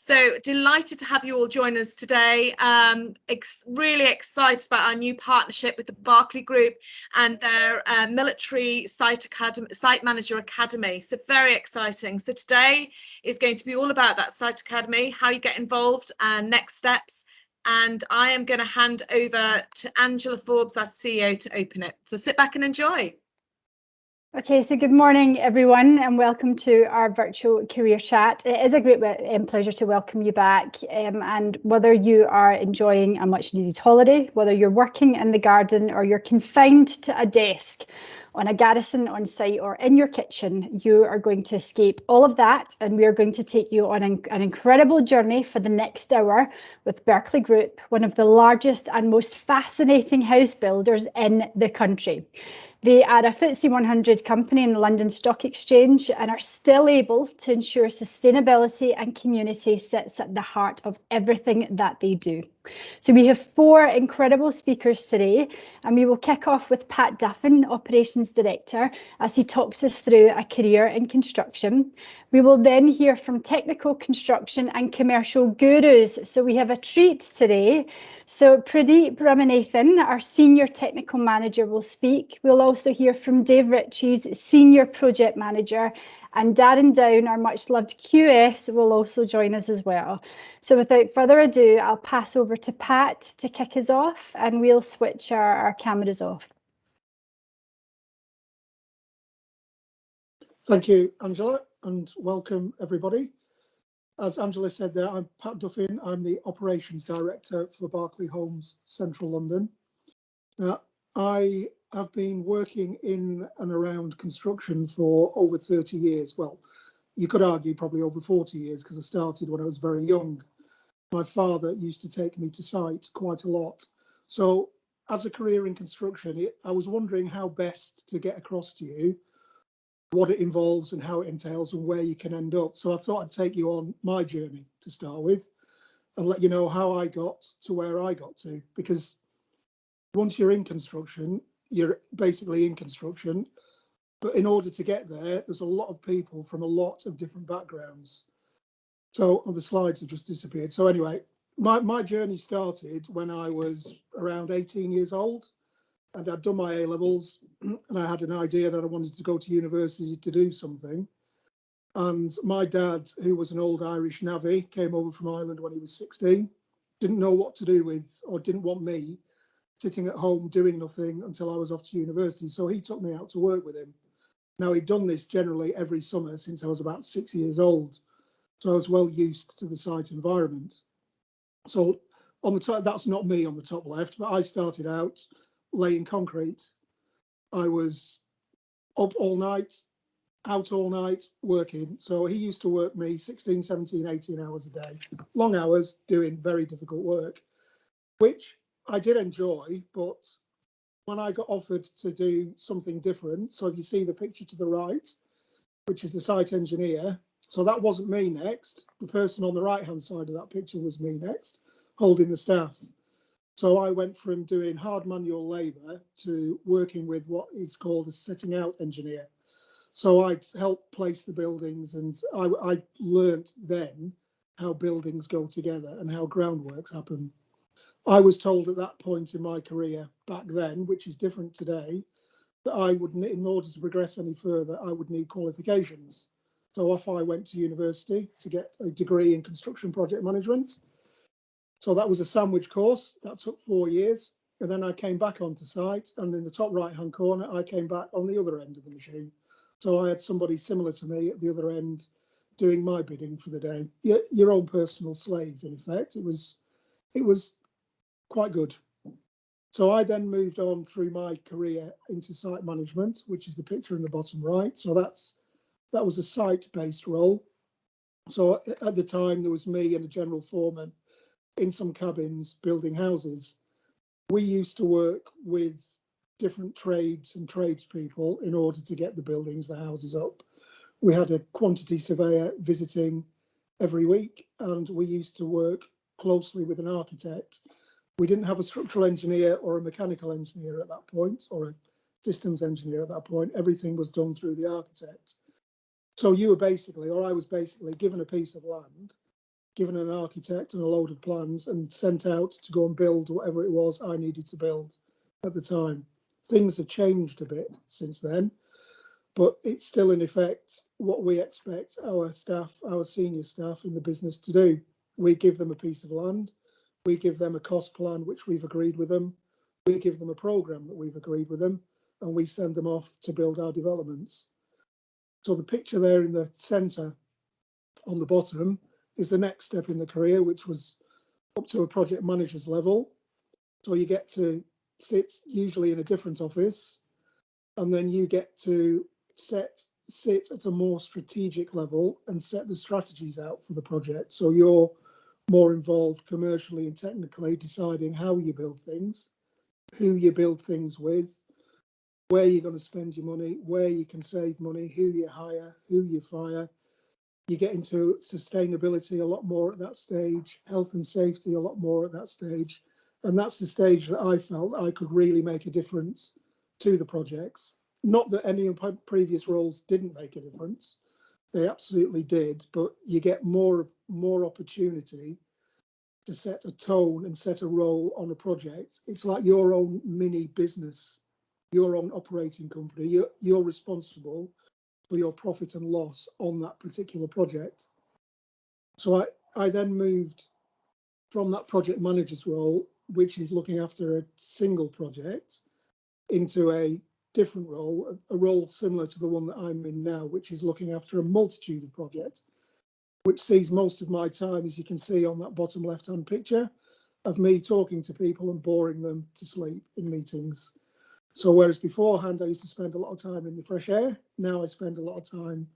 So delighted to have you all join us today. Really excited about our new partnership with the Berkeley Group and their military site manager academy. So very exciting. So today is going to be all about that site academy, how you get involved and next steps. And I am going to hand over to Angela Forbes, our CEO, to open it. So sit back and enjoy. Okay, so good morning, everyone, and welcome to our virtual career chat. It is a great pleasure to welcome you back. And whether you are enjoying a much needed holiday, whether you're working in the garden or you're confined to a desk on a garrison on site or in your kitchen, you are going to escape all of that. And we are going to take you on an incredible journey for the next hour with Berkeley Group, one of the largest and most fascinating house builders in the country. They are a FTSE 100 company in the London Stock Exchange and are still able to ensure sustainability and community sits at the heart of everything that they do. So we have 4 incredible speakers today, and we will kick off with Pat Duffin, Operations Director, as he talks us through a career in construction. We will then hear from technical construction and commercial gurus. So we have a treat today. So Pradeep Ramanathan, our Senior Technical Manager, will speak. We'll also hear from Dave Ritchie's Senior Project Manager, and Darren Down, our much loved QS, will also join us as well. So without further ado, I'll pass over to Pat to kick us off, and we'll switch our cameras off. Thank you, Angela, and welcome everybody. As Angela said there, I'm Pat Duffin. I'm the Operations Director for Berkeley Homes, Central London. Now, I have been working in and around construction for over 30 years. Well, you could argue probably over 40 years because I started when I was very young. My father used to take me to site quite a lot. So as a career in construction, I was wondering how best to get across to you what it involves and how it entails and where you can end up. So I thought I'd take you on my journey to start with and let you know how I got to where I got to, because once you're in construction, you're basically in construction. But in order to get there, there's a lot of people from a lot of different backgrounds. So the slides have just disappeared. So anyway, my journey started when I was around 18 years old, and I'd done my A-levels, and I had an idea that I wanted to go to university to do something. And my dad, who was an old Irish navvy, came over from Ireland when he was 16, didn't know what to do with, or didn't want me sitting at home doing nothing until I was off to university. So he took me out to work with him. Now, he'd done this generally every summer since I was about 6 years old. So I was well used to the site environment. So on the top, that's not me on the top left, but I started out laying concrete. I was up all night, out all night, working. So he used to work me 16, 17, 18 hours a day. Long hours doing very difficult work, which I did enjoy, but when I got offered to do something different, so if you see the picture to the right, which is the site engineer, so that wasn't me next. The person on the right-hand side of that picture was me next, holding the staff. So I went from doing hard manual labour to working with what is called a setting out engineer. So I'd help place the buildings, and I learnt then how buildings go together and how groundworks happen. I was told at that point in my career back then, which is different today, that I would, in order to progress any further, I would need qualifications. So off I went to university to get a degree in construction project management. So that was a sandwich course that took 4 years. And then I came back onto site, and in the top right-hand corner, I came back on the other end of the machine. So I had somebody similar to me at the other end doing my bidding for the day. Your own personal slave, in effect. It was quite good. So I then moved on through my career into site management, which is the picture in the bottom right. So that was a site-based role. So at the time, there was me and a general foreman in some cabins building houses. We used to work with different trades and tradespeople in order to get the buildings, the houses up. We had a quantity surveyor visiting every week, and we used to work closely with an architect. We didn't have a structural engineer or a mechanical engineer at that point, or a systems engineer at that point. Everything was done through the architect. So you were basically, or I was basically given a piece of land, given an architect and a load of plans and sent out to go and build whatever it was I needed to build at the time. Things have changed a bit since then, but it's still in effect what we expect our staff, our senior staff in the business to do. We give them a piece of land, we give them a cost plan which we've agreed with them, we give them a programme that we've agreed with them, and we send them off to build our developments. So the picture there in the centre on the bottom is the next step in the career, which was up to a project manager's level. So you get to sit usually in a different office, and then you get to sit at a more strategic level and set the strategies out for the project. So you're more involved commercially and technically, deciding how you build things, who you build things with, where you're going to spend your money, where you can save money, who you hire, who you fire. You get into sustainability a lot more at that stage, health and safety a lot more at that stage. And that's the stage that I felt I could really make a difference to the projects. Not that any of my previous roles didn't make a difference. They absolutely did, but you get more opportunity to set a tone and set a role on a project. It's like your own mini business, your own operating company. You're responsible for your profit and loss on that particular project. So I then moved from that project manager's role, which is looking after a single project, into a different role, a role similar to the one that I'm in now, which is looking after a multitude of projects, which sees most of my time, as you can see on that bottom left-hand picture, of me talking to people and boring them to sleep in meetings. So whereas beforehand I used to spend a lot of time in the fresh air, now I spend a lot of time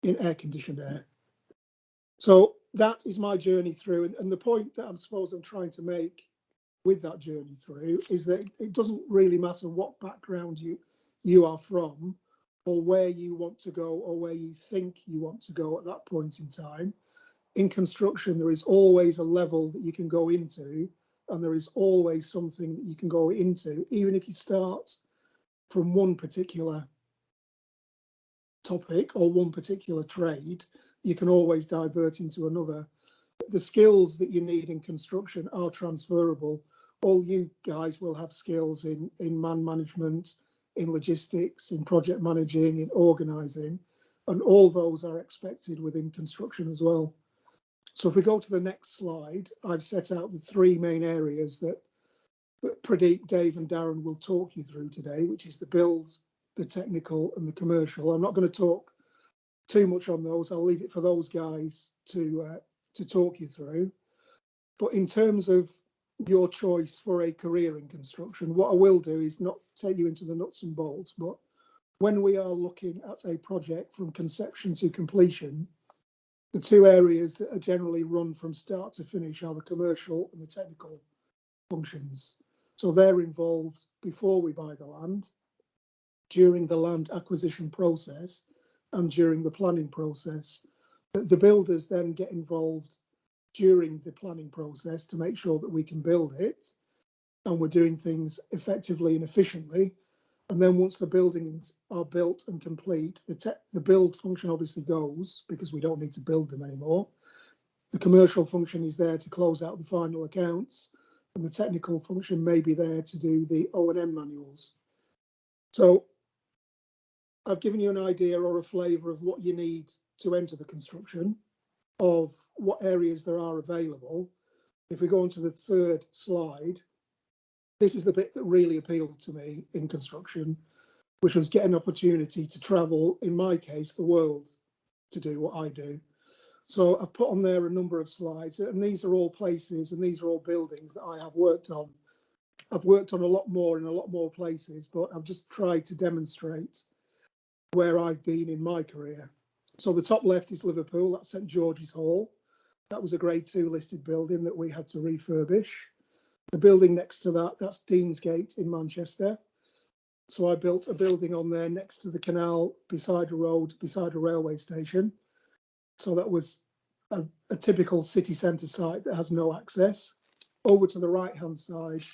in air-conditioned air. So that is my journey through, and the point that I'm trying to make with that journey through is that it doesn't really matter what background you are from, or where you want to go, or where you think you want to go at that point in time. In construction, there is always a level that you can go into, and there is always something that you can go into, even if you start from one particular topic or one particular trade, you can always divert into another. The skills that you need in construction are transferable. All you guys will have skills in man management, in logistics, in project managing, in organising, and all those are expected within construction as well. So if we go to the next slide, I've set out the three main areas that Pradeep, Dave and Darren will talk you through today, which is the build, the technical and the commercial. I'm not going to talk too much on those. I'll leave it for those guys to talk you through. But in terms of your choice for a career in construction, what I will do is not take you into the nuts and bolts, but when we are looking at a project from conception to completion, the two areas that are generally run from start to finish are the commercial and the technical functions. So they're involved before we buy the land, during the land acquisition process, and during the planning process. The builders then get involved during the planning process to make sure that we can build it and we're doing things effectively and efficiently. And then once the buildings are built and complete, the build function obviously goes because we don't need to build them anymore. The commercial function is there to close out the final accounts, and the technical function may be there to do the O&M manuals. So I've given you an idea or a flavour of what you need to enter the construction, of what areas there are available. If we go on to the third slide, this is the bit that really appealed to me in construction, which was get an opportunity to travel, in my case, the world, to do what I do. So I've put on there a number of slides, and these are all places and these are all buildings that I have worked on. I've worked on a lot more in a lot more places, but I've just tried to demonstrate where I've been in my career. So the top left is Liverpool, that's St George's Hall. That was a Grade 2 listed building that we had to refurbish. The building next to that, that's Deansgate in Manchester. So I built a building on there next to the canal, beside a road, beside a railway station. So that was a typical city centre site that has no access. Over to the right hand side,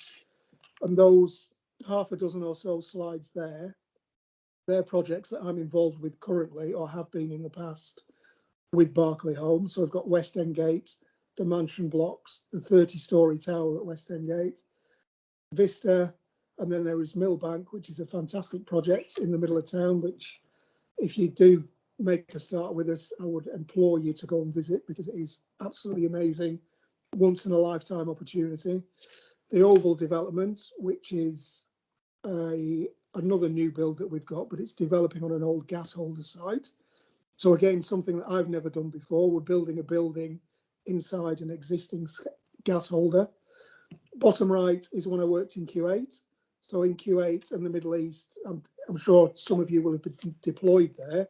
and those half a dozen or so slides there, they're projects that I'm involved with currently or have been in the past with Berkeley Homes. So I've got West End Gate, the mansion blocks, the 30-storey tower at West End Gate, Vista, and then there is Millbank, which is a fantastic project in the middle of town, which if you do make a start with us, I would implore you to go and visit because it is absolutely amazing, once in a lifetime opportunity. The Oval development, which is another new build that we've got, but it's developing on an old gas holder site. So again, something that I've never done before. We're building a building inside an existing gas holder. Bottom right is when I worked in Kuwait. So in Kuwait and the Middle East, I'm sure some of you will have been deployed there.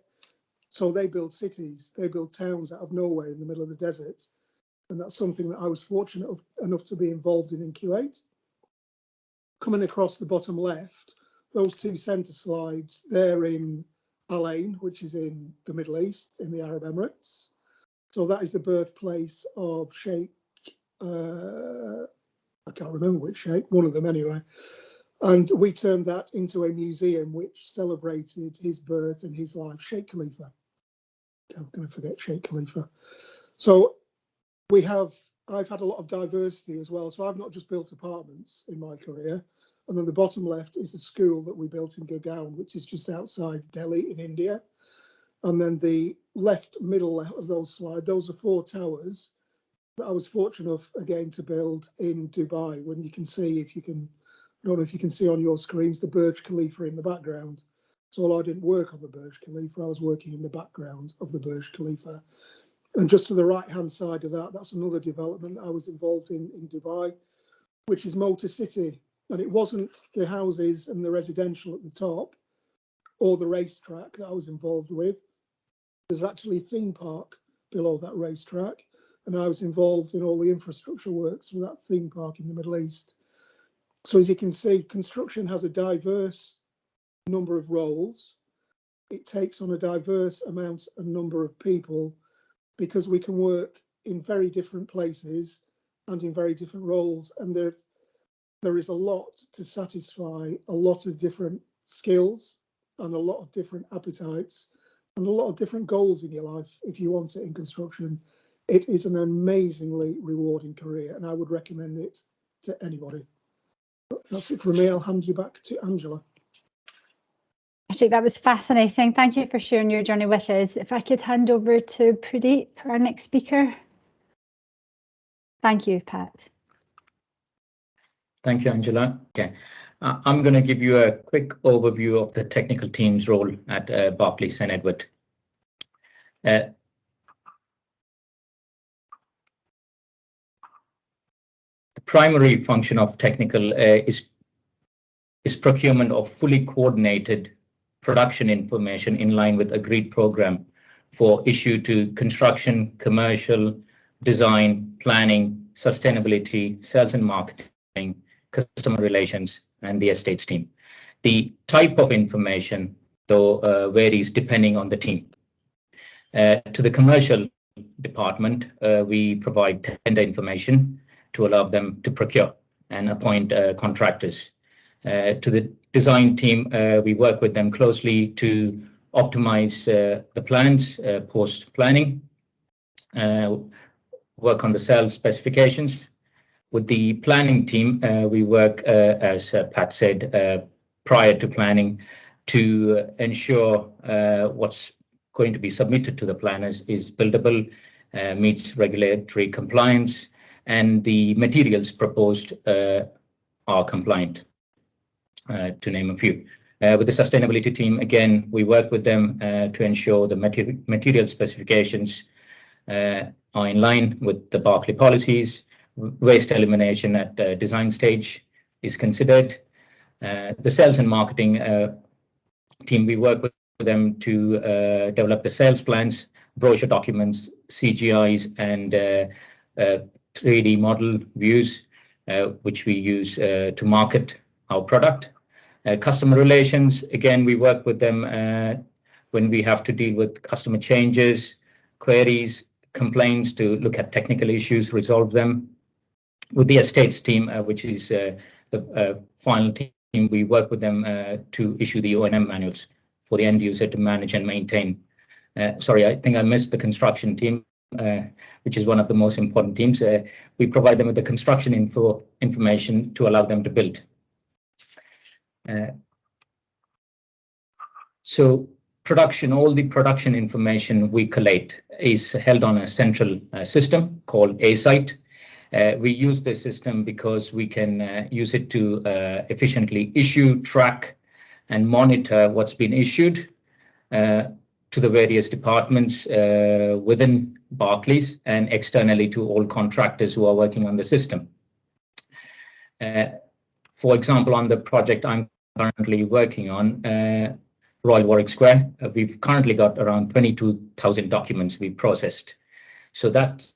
So they build cities, they build towns out of nowhere in the middle of the desert. And that's something that I was fortunate enough to be involved in Kuwait. Coming across the bottom left, those two centre slides, they're in Al Ain, which is in the Middle East, in the Arab Emirates. So that is the birthplace of Sheikh, I can't remember which sheikh, one of them anyway. And we turned that into a museum which celebrated his birth and his life, Sheikh Khalifa. I'm going to forget Sheikh Khalifa. So I've had a lot of diversity as well. So I've not just built apartments in my career. And then the bottom left is a school that we built in Gurgaon, which is just outside Delhi in India. And then the left middle of those slides, those are 4 towers that I was fortunate enough again to build in Dubai. When you can see, I don't know if you can see on your screens, the Burj Khalifa in the background. So I didn't work on the Burj Khalifa, I was working in the background of the Burj Khalifa. And just to the right-hand side of that, that's another development that I was involved in Dubai, which is Motor City. And it wasn't the houses and the residential at the top or the racetrack that I was involved with. There's actually a theme park below that racetrack. And I was involved in all the infrastructure works for that theme park in the Middle East. So as you can see, construction has a diverse number of roles. It takes on a diverse amount and number of people because we can work in very different places and in very different roles. And there is a lot to satisfy a lot of different skills and a lot of different appetites and a lot of different goals in your life if you want it in construction. It is an amazingly rewarding career and I would recommend it to anybody. That's it from me. I'll hand you back to Angela. Actually, that was fascinating. Thank you for sharing your journey with us. If I could hand over to Pradeep, our next speaker. Thank you, Pat. Thank you, Angela. Okay, I'm going to give you a quick overview of the technical team's role at Berkeley St. Edward. The primary function of technical is procurement of fully coordinated production information in line with agreed program for issue to construction, commercial, design, planning, sustainability, sales and marketing, customer relations, and the estates team. The type of information, though, varies depending on the team. To the commercial department, we provide tender information to allow them to procure and appoint contractors. To the design team, we work with them closely to optimize the plans post-planning, work on the sales specifications. With the planning team, we work, as Pat said, prior to planning to ensure what's going to be submitted to the planners is buildable, meets regulatory compliance, and the materials proposed are compliant, to name a few. With the sustainability team, again, we work with them to ensure the material specifications are in line with the Berkeley policies. Waste elimination at the design stage is considered. The sales and marketing team, we work with them to develop the sales plans, brochure documents, CGIs, and 3D model views, which we use to market our product. Customer relations, again, we work with them when we have to deal with customer changes, queries, complaints, to look at technical issues, resolve them. With the estates team, which is the final team, we work with them to issue the O&M manuals for the end user to manage and maintain. Sorry, I think I missed the construction team. which is one of the most important teams. We provide them with the construction information to allow them to build. So all the production information we collate is held on a central system called A-Site. We use this system because we can use it to efficiently issue, track, and monitor what's been issued to the various departments within Barclays and externally to all contractors who are working on the system. For example, on the project I'm currently working on, Royal Warwick Square, we've currently got around 22,000 documents we've processed. So that's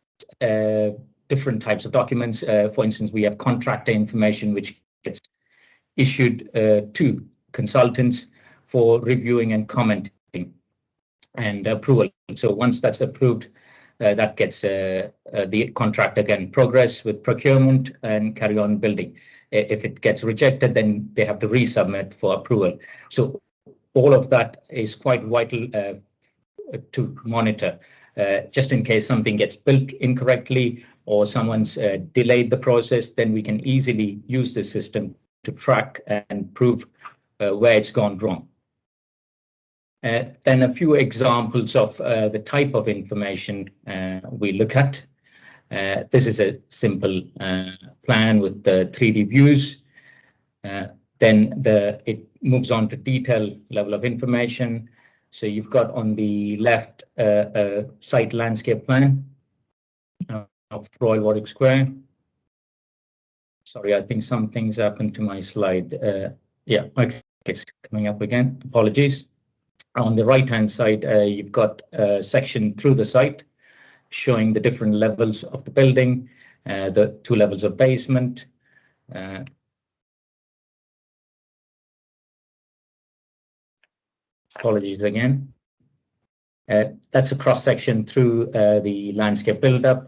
different types of documents. For instance, we have contractor information which gets issued to consultants for reviewing and commenting and approval. So once that's approved, that gets the contractor can progress with procurement and carry on building. If it gets rejected, then they have to resubmit for approval. So all of that is quite vital to monitor, just in case something gets built incorrectly or someone's delayed the process, then we can easily use the system to track and prove where it's gone wrong. Then a few examples of the type of information we look at. This is a simple plan with the 3D views. Then it moves on to detail level of information. So you've got on the left a site landscape plan of Royal Warwick Square. Sorry, I think some things happened to my slide. Yeah, okay, it's coming up again. Apologies. On the right-hand side, you've got a section through the site showing the different levels of the building, the 2 levels of basement. Apologies again. That's a cross-section through the landscape build-up.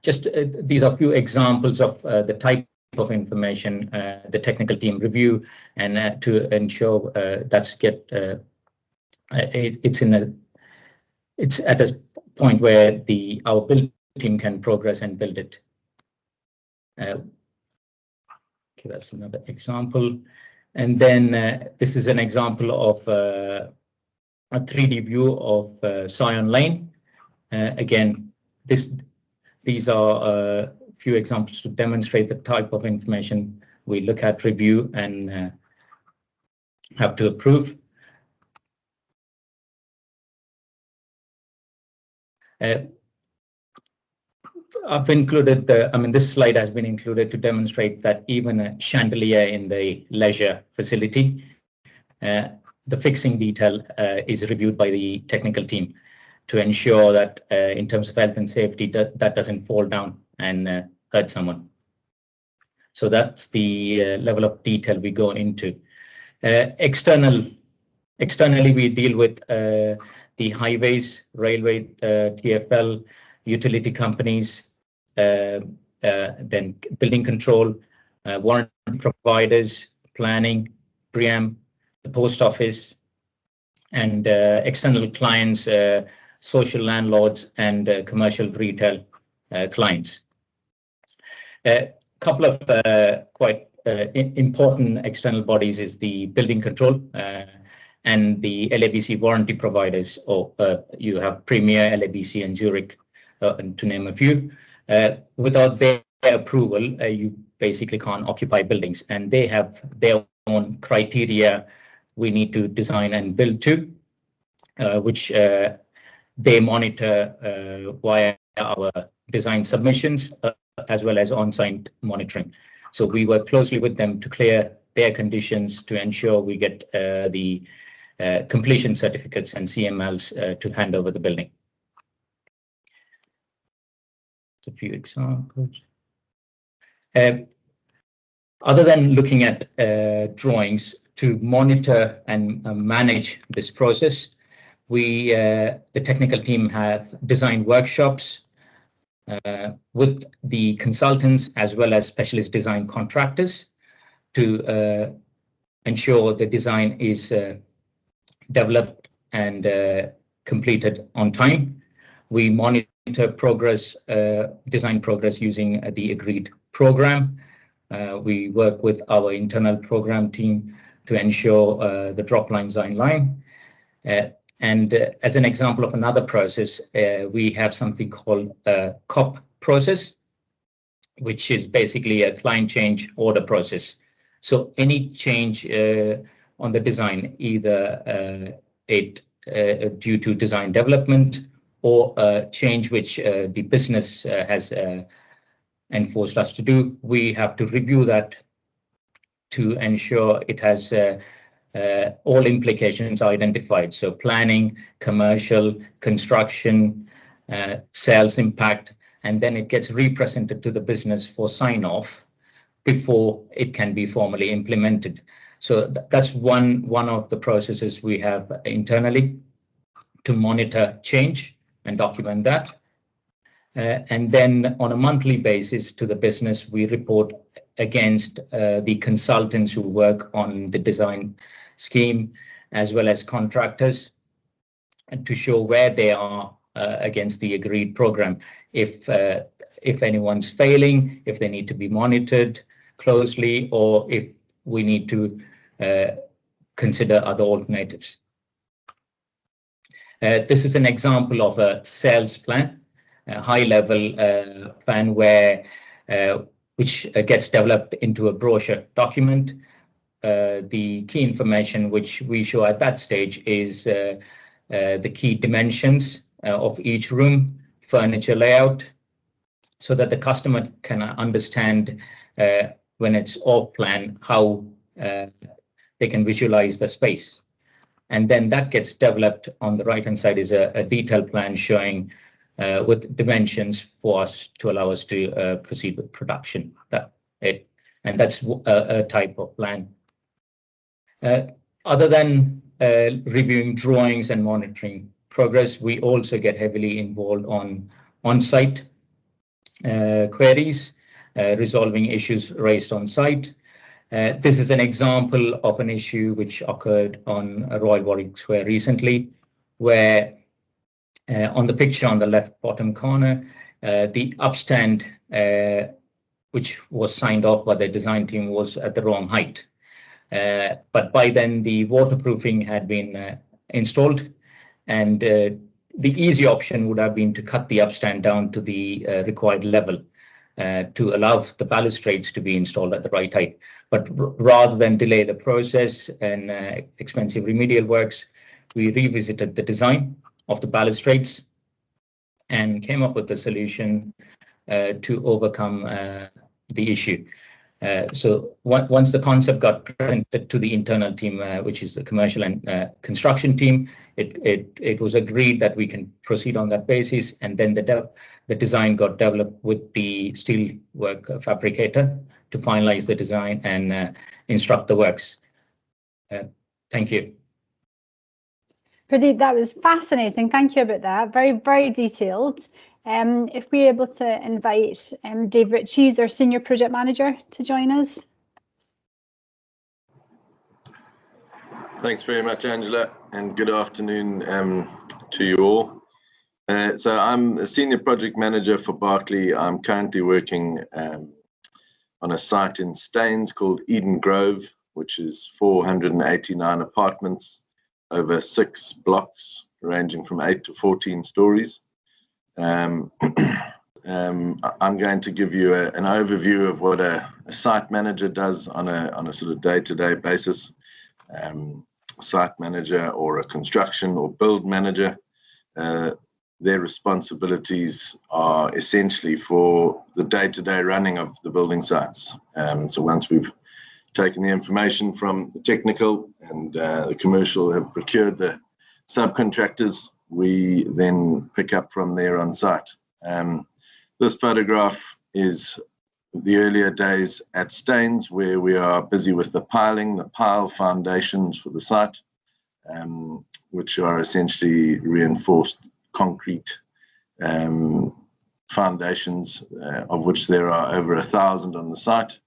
These are a few examples of the type of information the technical team review, and to ensure it's at a point where our build team can progress and build it. Okay, that's another example. And then this is an example of a 3D view of Scion Lane. Again, these are a few examples to demonstrate the type of information we look at, review, and have to approve. I've included this slide has been included to demonstrate that even a chandelier in the leisure facility, the fixing detail is reviewed by the technical team to ensure that in terms of health and safety, that doesn't fall down and hurt someone. So that's the level of detail we go into. Externally, we deal with the highways, railway, TfL, utility companies, then building control, warrant providers, planning, PREAM, the post office, and external clients, social landlords, and commercial retail clients. A couple of quite important external bodies is the building control and the LABC warranty providers, or you have Premier, LABC, and Zurich, to name a few. Without their approval, you basically can't occupy buildings, and they have their own criteria we need to design and build to, which they monitor via our design submissions as well as on-site monitoring. So we work closely with them to clear their conditions to ensure we get the completion certificates and CMLs to hand over the building. A few examples. Other than looking at drawings to monitor and manage this process, the technical team have designed workshops with the consultants as well as specialist design contractors to ensure the design is developed and completed on time. We monitor progress, design progress using the agreed program. We work with our internal program team to ensure the drop lines are in line. And as an example of another process, we have something called a COP process, which is basically a client change order process. So any change on the design, either due to design development or a change which the business has enforced us to do, we have to review that to ensure it has all implications identified. So planning, commercial, construction, sales impact, and then it gets represented to the business for sign-off before it can be formally implemented. So that's one of the processes we have internally to monitor change and document that. And then on a monthly basis to the business, we report against the consultants who work on the design scheme, as well as contractors, and to show where they are against the agreed program. If anyone's failing, if they need to be monitored closely, or if we need to consider other alternatives. This is an example of a sales plan, a high-level plan which gets developed into a brochure document. The key information which we show at that stage is the key dimensions of each room, furniture layout, so that the customer can understand when it's off plan how they can visualize the space. And then that gets developed. On the right-hand side is a detailed plan showing with dimensions for us to allow us to proceed with production. And that's a type of plan. Other than reviewing drawings and monitoring progress, we also get heavily involved on-site queries, resolving issues raised on site. This is an example of an issue which occurred on Royal Warwick Square recently, where on the picture on the left bottom corner, the upstand which was signed off by the design team was at the wrong height. But by then the waterproofing had been installed, and the easy option would have been to cut the upstand down to the required level to allow the balustrades to be installed at the right height. But rather than delay the process and expensive remedial works, we revisited the design of the balustrades and came up with a solution to overcome the issue. So once the concept got presented to the internal team, which is the commercial and construction team, it was agreed that we can proceed on that basis, and then the design got developed with the steelwork fabricator to finalize the design and instruct the works. Thank you. Pradeep, that was fascinating. Thank you about that. Very, very detailed. If we're able to invite Dave Ritchie, our Senior Project Manager, to join us. Thanks very much, Angela, and good afternoon to you all. So I'm a Senior Project Manager for Berkeley. I'm currently working on a site in Staines called Eden Grove, which is 489 apartments over 6 blocks, ranging from 8 to 14 stories. I'm going to give you an overview of what a site manager does on a sort of day-to-day basis. Site manager or a construction or build manager, their responsibilities are essentially for the day-to-day running of the building sites. So once we've taken the information from the technical and the commercial have procured the subcontractors, we then pick up from there on site. This photograph is the earlier days at Staines, where we are busy with the pile foundations for the site, which are essentially reinforced concrete foundations, of which there are over 1,000 on the site.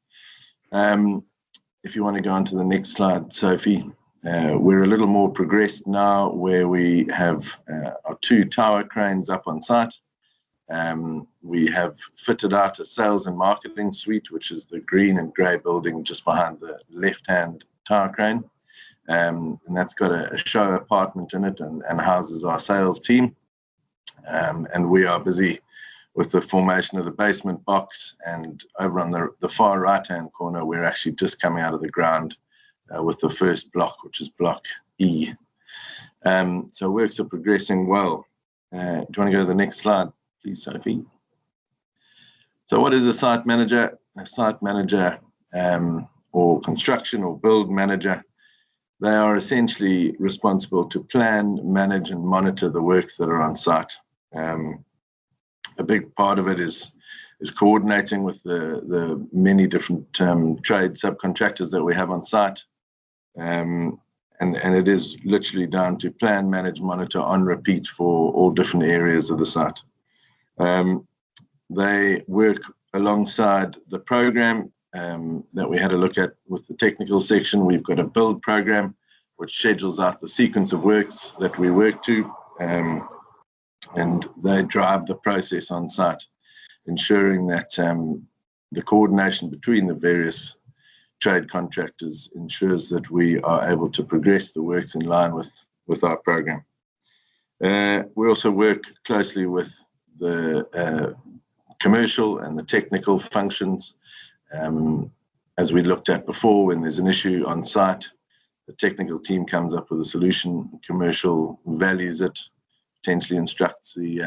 If you want to go on to the next slide, Sophie, we're a little more progressed now, where we have our 2 tower cranes up on site. We have fitted out a sales and marketing suite, which is the green and grey building just behind the left-hand tower crane. And that's got a show apartment in it and houses our sales team. And we are busy with the formation of the basement box. And over on the far right-hand corner, we're actually just coming out of the ground with the first block, which is block E. So works are progressing well. Do you want to go to the next slide, please, Sophie? So what is a site manager? A site manager or construction or build manager, they are essentially responsible to plan, manage, and monitor the works that are on site. A big part of it is coordinating with the many different trade subcontractors that we have on site. And it is literally down to plan, manage, monitor on repeat for all different areas of the site. They work alongside the program that we had a look at with the technical section. We've got a build program which schedules out the sequence of works that we work to, and they drive the process on site, ensuring that the coordination between the various trade contractors ensures that we are able to progress the works in line with our program. We also work closely with the commercial and the technical functions. As we looked at before, when there's an issue on site, the technical team comes up with a solution, commercial values it, potentially instructs the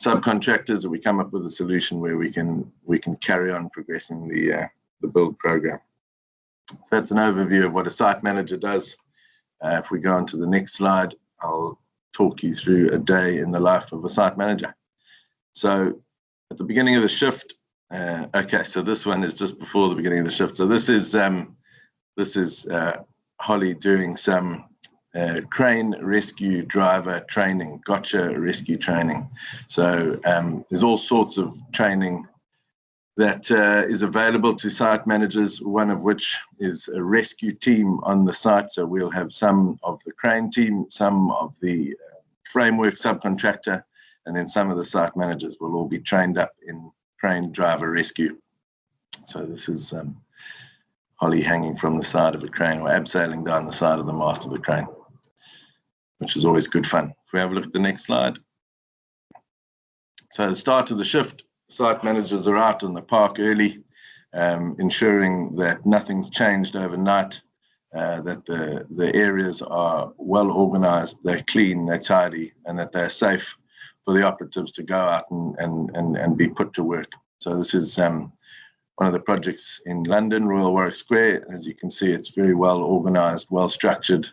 subcontractors, and we come up with a solution where we can carry on progressing the build program. So that's an overview of what a site manager does. If we go on to the next slide, I'll talk you through a day in the life of a site manager. So at the beginning of the shift, okay, so this one is just before the beginning of the shift. So this is Holly doing some crane rescue driver training, gotcha rescue training. So there's all sorts of training that is available to site managers, one of which is a rescue team on the site. So we'll have some of the crane team, some of the framework subcontractor, and then some of the site managers will all be trained up in crane driver rescue. So this is Holly hanging from the side of a crane or abseiling down the side of the mast of the crane, which is always good fun. If we have a look at the next slide. So the start of the shift, site managers are out on the park early, ensuring that nothing's changed overnight, that the areas are well organized, they're clean, they're tidy, and that they're safe for the operatives to go out and be put to work. So this is one of the projects in London, Royal Warwick Square. As you can see, it's very well organized, well structured,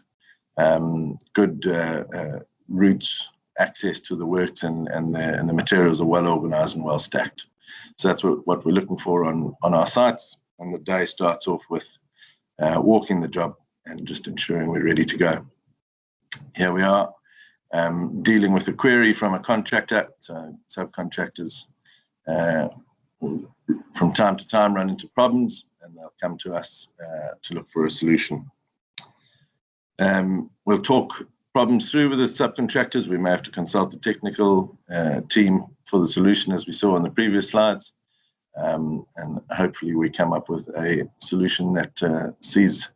good routes, access to the works, and the materials are well organized and well stacked. So that's what we're looking for on our sites. And the day starts off with walking the job and just ensuring we're ready to go. Here we are dealing with a query from a contractor. So subcontractors from time to time run into problems, and they'll come to us to look for a solution. We'll talk problems through with the subcontractors. We may have to consult the technical team for the solution, as we saw on the previous slides, and hopefully we come up with a solution that sees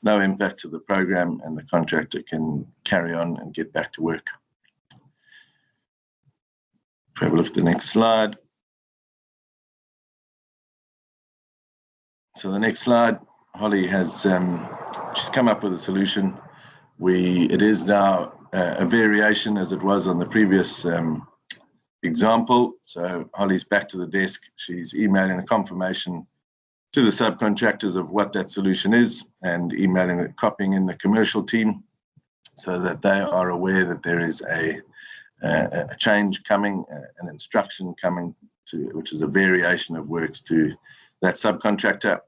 no impact to the program and the contractor can carry on and get back to work. If we have a look at the next slide. So the next slide, Holly has she's come up with a solution. It is now a variation as it was on the previous example. So Holly's back to the desk. She's emailing a confirmation to the subcontractors of what that solution is and emailing it, copying in the commercial team so that they are aware that there is a change coming, an instruction coming to, which is a variation of works to that subcontractor,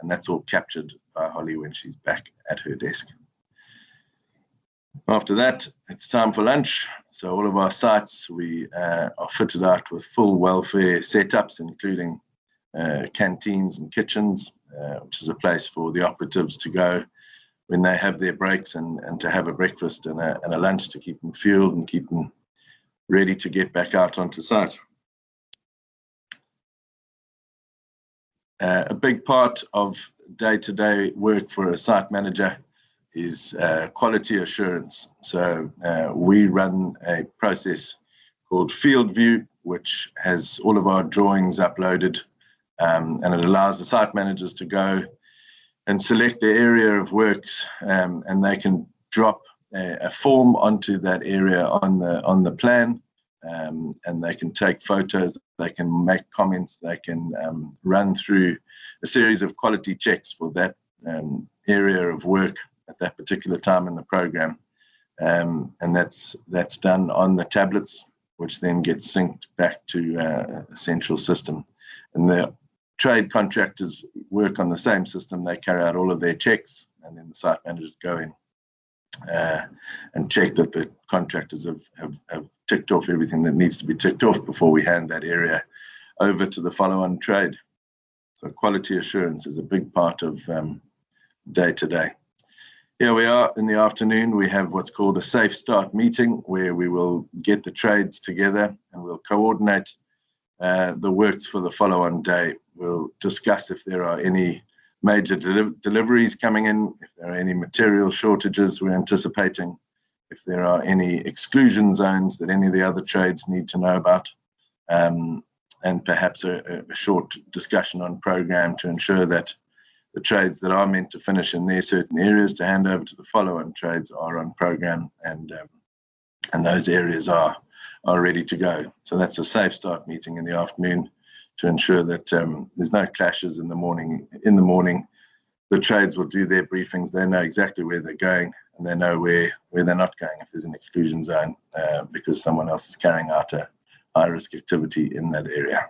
and that's all captured by Holly when she's back at her desk. After that, it's time for lunch. So all of our sites, we are fitted out with full welfare setups, including canteens and kitchens, which is a place for the operatives to go when they have their breaks and to have a breakfast and a lunch to keep them fueled and keep them ready to get back out onto site. A big part of day-to-day work for a site manager is quality assurance. So we run a process called Field View, which has all of our drawings uploaded, and it allows the site managers to go and select the area of works, and they can drop a form onto that area on the plan, and they can take photos, they can make comments, they can run through a series of quality checks for that area of work at that particular time in the program, and that's done on the tablets, which then gets synced back to a central system. And the trade contractors work on the same system. They carry out all of their checks, and then the site managers go in and check that the contractors have ticked off everything that needs to be ticked off before we hand that area over to the follow-on trade. So quality assurance is a big part of day-to-day. Here we are in the afternoon. We have what's called a safe start meeting, where we will get the trades together and we'll coordinate the works for the follow-on day. We'll discuss if there are any major deliveries coming in, if there are any material shortages we're anticipating, if there are any exclusion zones that any of the other trades need to know about, and perhaps a short discussion on program to ensure that the trades that are meant to finish in their certain areas to hand over to the follow-on trades are on program, and those areas are ready to go. So that's a safe start meeting in the afternoon to ensure that there's no clashes in the morning. In the morning, the trades will do their briefings. They know exactly where they're going, and they know where they're not going if there's an exclusion zone because someone else is carrying out a high-risk activity in that area.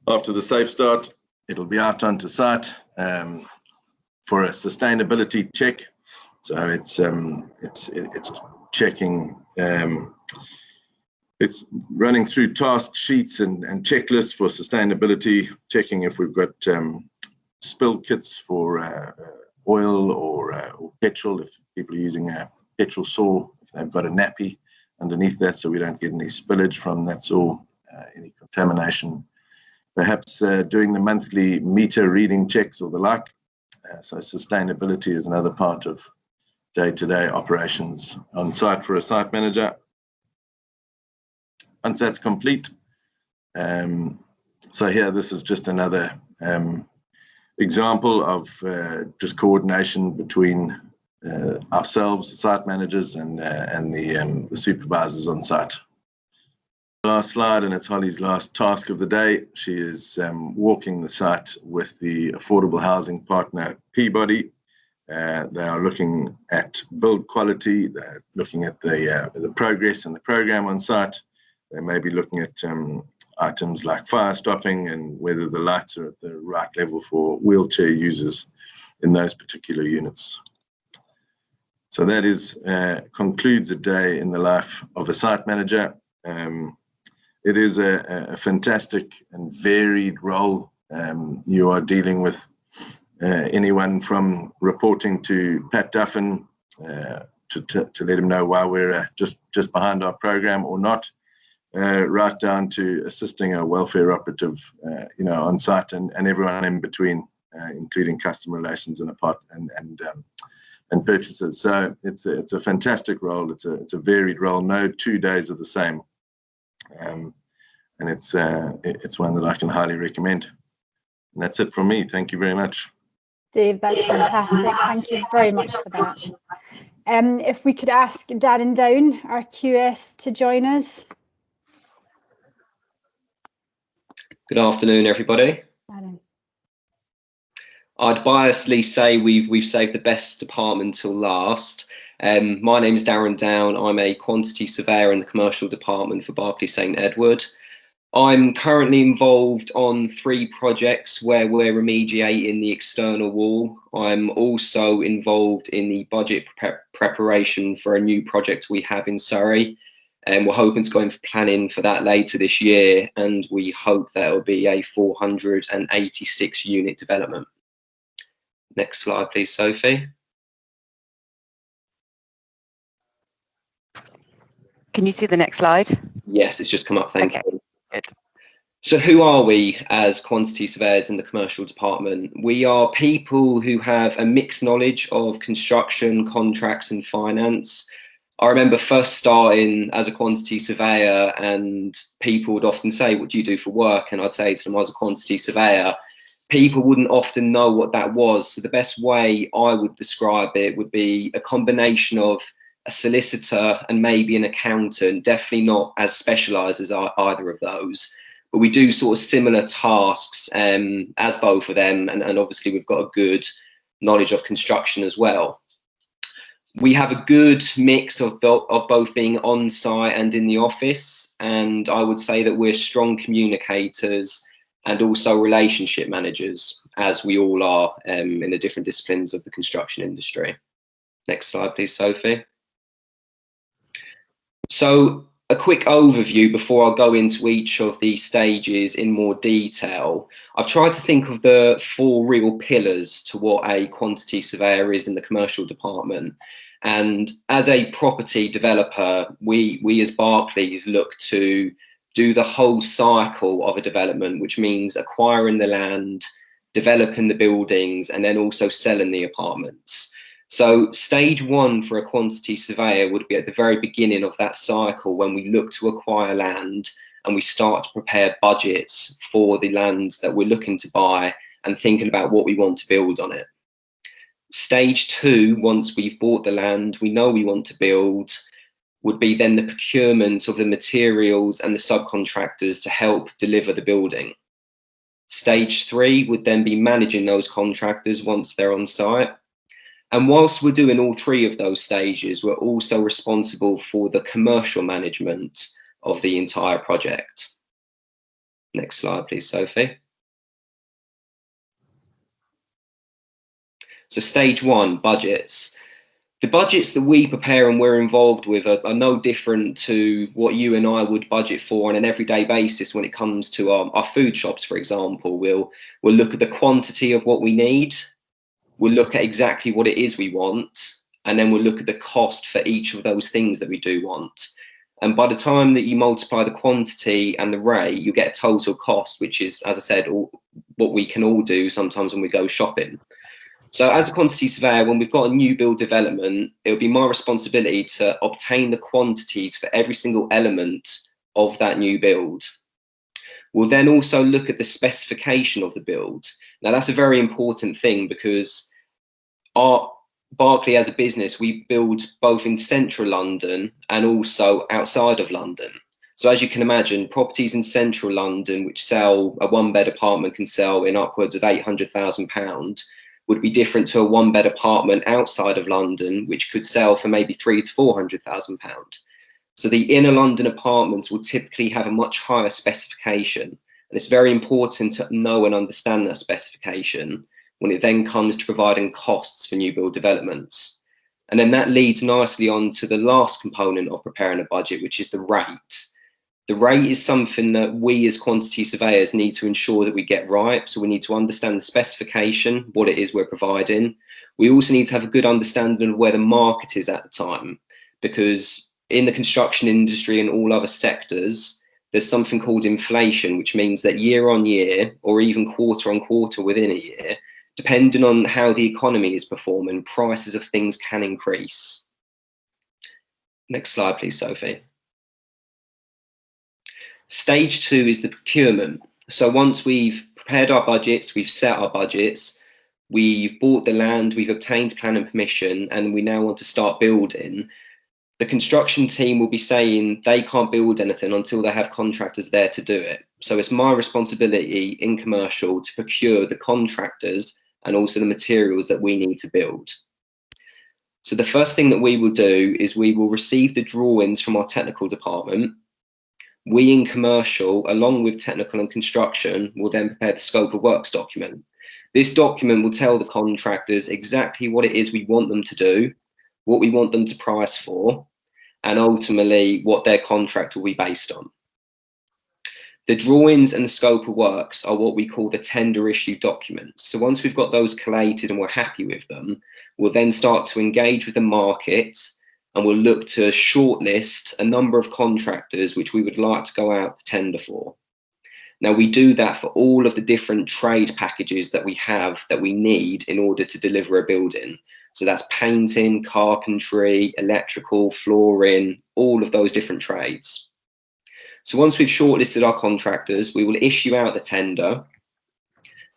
After the safe start, it'll be out onto site for a sustainability check. So it's checking. It's running through task sheets and checklists for sustainability, checking if we've got spill kits for oil or petrol, if people are using a petrol saw, if they've got a nappy underneath that, so we don't get any spillage from that saw, any contamination. Perhaps doing the monthly meter reading checks or the like. So sustainability is another part of day-to-day operations on site for a site manager. Once that's complete, so here, this is just another example of just coordination between ourselves, the site managers, and the supervisors on site. Last slide, and it's Holly's last task of the day. She is walking the site with the affordable housing partner Peabody. They are looking at build quality. They're looking at the progress and the program on site. They may be looking at items like fire stopping and whether the lights are at the right level for wheelchair users in those particular units. So that is concludes a day in the life of a site manager. It is a fantastic and varied role. You are dealing with anyone from reporting to Pat Duffin to let him know why we're just behind our program or not, right down to assisting a welfare operative, on site and everyone in between, including customer relations and purchases. So it's a fantastic role. It's a varied role. No 2 days are the same. And it's one that I can highly recommend. And that's it from me. Thank you very much. Dave, that's fantastic. Thank you very much for that. If we could ask Darren Down, our QS, to join us. Good afternoon, everybody. Darren. I'd biasly say we've saved the best department till last. My name is Darren Down. I'm a quantity surveyor in the commercial department for Berkeley St Edward. I'm currently involved on 3 projects where we're remediating the external wall. I'm also involved in the budget preparation for a new project we have in Surrey. And we're hoping to go in for planning for that later this year. And we hope that will be a 486 unit development. Next slide, please, Sophie. Can you see the next slide? Yes, it's just come up. Thank you. Good. So who are we as quantity surveyors in the commercial department? We are people who have a mixed knowledge of construction, contracts and finance. I remember first starting as a quantity surveyor, and people would often say, what do you do for work? And I'd say to them, I was a quantity surveyor. People wouldn't often know what that was. So the best way I would describe it would be a combination of a solicitor and maybe an accountant, definitely not as specialised as either of those. But we do sort of similar tasks as both of them. And obviously we've got a good knowledge of construction as well. We have a good mix of both being on site and in the office. And I would say that we're strong communicators and also relationship managers, as we all are in the different disciplines of the construction industry. Next slide, please, Sophie. So a quick overview before I go into each of the stages in more detail. I've tried to think of the 4 real pillars to what a quantity surveyor is in the commercial department. And as a property developer, we as Berkeley's look to do the whole cycle of a development, which means acquiring the land, developing the buildings, and then also selling the apartments. So stage 1 for a quantity surveyor would be at the very beginning of that cycle, when we look to acquire land and we start to prepare budgets for the land that we're looking to buy and thinking about what we want to build on it. Stage 2, once we've bought the land, we know we want to build, would be then the procurement of the materials and the subcontractors to help deliver the building. Stage 3 would then be managing those contractors once they're on site. And whilst we're doing all 3 of those stages, we're also responsible for the commercial management of the entire project. Next slide, please, Sophie. So stage 1, budgets. The budgets that we prepare and we're involved with are no different to what you and I would budget for on an everyday basis when it comes to our food shops, for example. We'll look at the quantity of what we need. We'll look at exactly what it is we want, and then we'll look at the cost for each of those things that we do want. And by the time that you multiply the quantity and the rate, you get a total cost, which is, as I said, what we can all do sometimes when we go shopping. So as a quantity surveyor, when we've got a new build development, it'll be my responsibility to obtain the quantities for every single element of that new build. We'll then also look at the specification of the build. Now, that's a very important thing, because Berkeley as a business, we build both in central London and also outside of London. So as you can imagine, properties in central London, which sell, a 1-bed apartment can sell in upwards of £800,000, would be different to a 1-bed apartment outside of London, which could sell for maybe £300,000 to £400,000. So the inner London apartments will typically have a much higher specification. And it's very important to know and understand that specification when it then comes to providing costs for new build developments. And then that leads nicely on to the last component of preparing a budget, which is the rate. The rate is something that we as quantity surveyors need to ensure that we get right. So we need to understand the specification, what it is we're providing. We also need to have a good understanding of where the market is at the time, because in the construction industry and all other sectors, there's something called inflation, which means that year on year, or even quarter on quarter within a year, depending on how the economy is performing, prices of things can increase. Next slide, please, Sophie. Stage 2 is the procurement. So once we've prepared our budgets, we've set our budgets, we've bought the land, we've obtained planning permission, and we now want to start building, the construction team will be saying they can't build anything until they have contractors there to do it. So it's my responsibility in commercial to procure the contractors and also the materials that we need to build. So the first thing that we will do is we will receive the drawings from our technical department. We in commercial, along with technical and construction, will then prepare the scope of works document. This document will tell the contractors exactly what it is we want them to do, what we want them to price for, and ultimately what their contract will be based on. The drawings and the scope of works are what we call the tender issue documents. So once we've got those collated and we're happy with them, we'll then start to engage with the market, and we'll look to shortlist a number of contractors which we would like to go out to tender for. Now, we do that for all of the different trade packages that we have that we need in order to deliver a building. So that's painting, carpentry, electrical, flooring, all of those different trades. So once we've shortlisted our contractors, we will issue out the tender.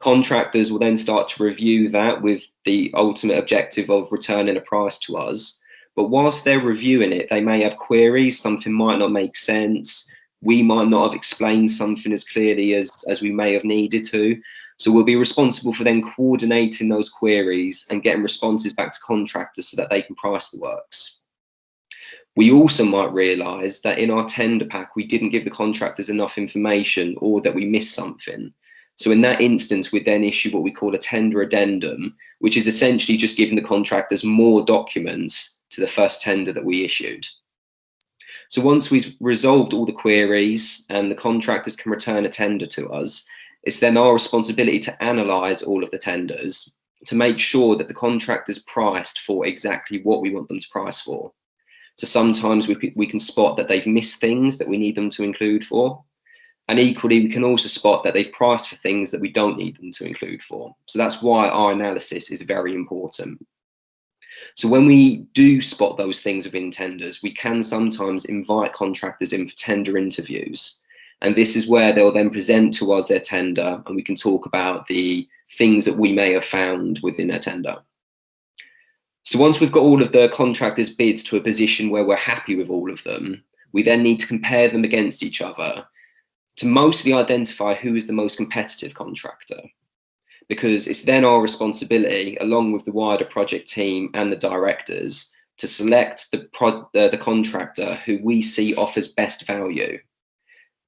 Contractors will then start to review that with the ultimate objective of returning a price to us. But whilst they're reviewing it, they may have queries, something might not make sense. We might not have explained something as clearly as we may have needed to. So we'll be responsible for then coordinating those queries and getting responses back to contractors so that they can price the works. We also might realise that in our tender pack, we didn't give the contractors enough information or that we missed something. So in that instance, we then issue what we call a tender addendum, which is essentially just giving the contractors more documents to the first tender that we issued. So once we've resolved all the queries and the contractors can return a tender to us, it's then our responsibility to analyse all of the tenders to make sure that the contractors priced for exactly what we want them to price for. So sometimes we can spot that they've missed things that we need them to include for. And equally, we can also spot that they've priced for things that we don't need them to include for. So that's why our analysis is very important. So when we do spot those things within tenders, we can sometimes invite contractors in for tender interviews. And this is where they'll then present to us their tender, and we can talk about the things that we may have found within a tender. So once we've got all of the contractors' bids to a position where we're happy with all of them, we then need to compare them against each other to mostly identify who is the most competitive contractor, because it's then our responsibility, along with the wider project team and the directors, to select the contractor who we see offers best value.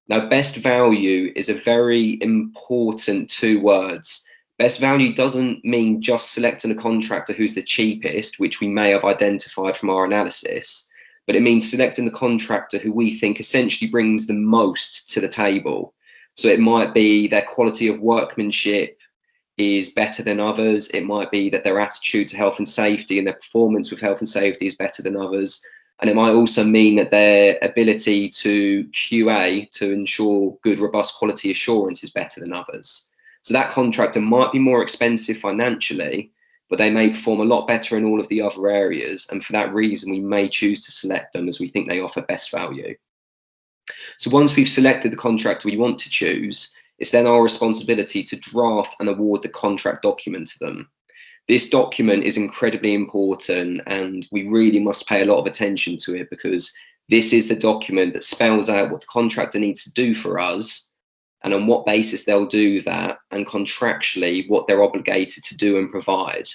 Now, best value is a very important 2 words. Best value doesn't mean just selecting a contractor who's the cheapest, which we may have identified from our analysis, but it means selecting the contractor who we think essentially brings the most to the table. So it might be their quality of workmanship is better than others. It might be that their attitude to health and safety and their performance with health and safety is better than others. And it might also mean that their ability to QA, to ensure good, robust quality assurance, is better than others. So that contractor might be more expensive financially, but they may perform a lot better in all of the other areas. And for that reason, we may choose to select them as we think they offer best value. So once we've selected the contractor we want to choose, it's then our responsibility to draft and award the contract document to them. This document is incredibly important, and we really must pay a lot of attention to it, because this is the document that spells out what the contractor needs to do for us and on what basis they'll do that, and contractually what they're obligated to do and provide.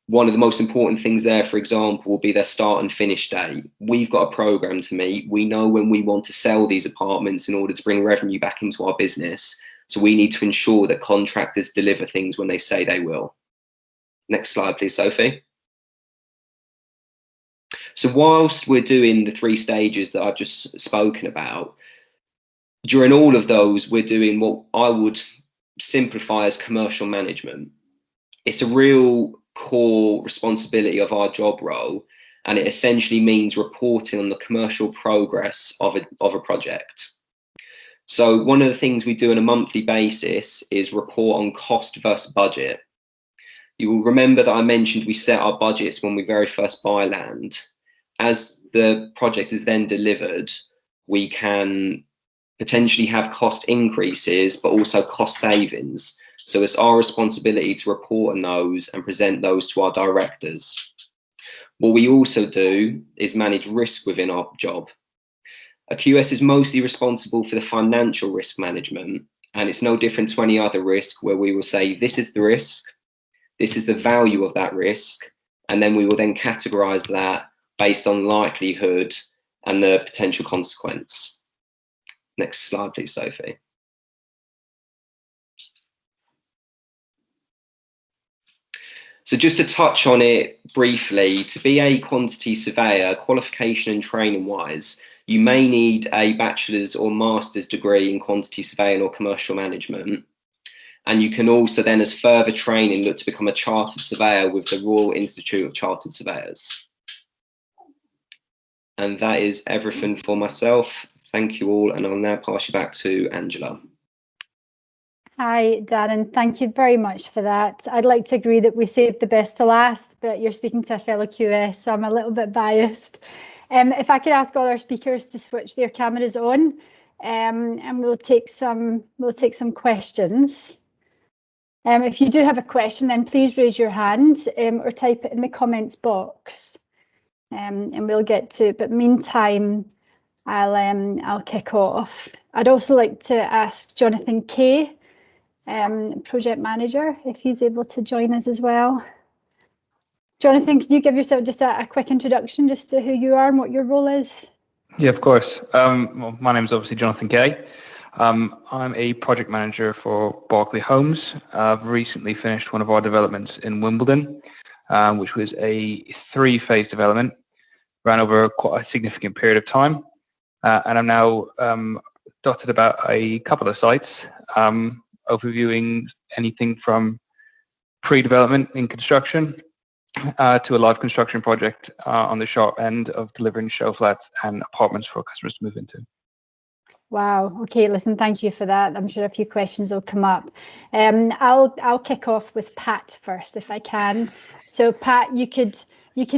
One of the most important things there, for example, will be their start and finish date. We've got a program to meet. We know when we want to sell these apartments in order to bring revenue back into our business. So we need to ensure that contractors deliver things when they say they will. Next slide, please, Sophie. So whilst we're doing the 3 stages that I've just spoken about, during all of those, we're doing what I would simplify as commercial management. It's a real core responsibility of our job role, and it essentially means reporting on the commercial progress of a project. So one of the things we do on a monthly basis is report on cost versus budget. You will remember that I mentioned we set our budgets when we very first buy land. As the project is then delivered, we can potentially have cost increases, but also cost savings. So it's our responsibility to report on those and present those to our directors. What we also do is manage risk within our job. A QS is mostly responsible for the financial risk management, and it's no different to any other risk, where we will say, this is the risk, this is the value of that risk, and then we will then categorize that based on likelihood and the potential consequence. Next slide, please, Sophie. So just to touch on it briefly, to be a quantity surveyor, qualification and training wise, you may need a bachelor's or master's degree in quantity surveying or commercial management. And you can also then, as further training, look to become a chartered surveyor with the Royal Institute of Chartered Surveyors. And that is everything for myself. Thank you all, and I'll now pass you back to Angela. Hi, Darren. Thank you very much for that. I'd like to agree that we saved the best to last, but you're speaking to a fellow QS, so I'm a little bit biased. If I could ask all our speakers to switch their cameras on, and we'll take some questions. If you do have a question, then please raise your hand or type it in the comments box, and we'll get to it. But meantime, I'll kick off. I'd also like to ask Jonathan Kay, project manager, if he's able to join us as well. Jonathan, can you give yourself just a quick introduction just to who you are and what your role is? Yeah, of course. Well, my name is obviously Jonathan Kay. I'm a project manager for Berkeley Homes. I've recently finished one of our developments in Wimbledon, which was a 3-phase development, ran over quite a significant period of time. And I'm now dotted about a couple of sites, overviewing anything from pre-development in construction to a live construction project on the sharp end of delivering show flats and apartments for customers to move into. Wow. Okay, listen, thank you for that. I'm sure a few questions will come up. I'll kick off with Pat first, if I can. So Pat, you could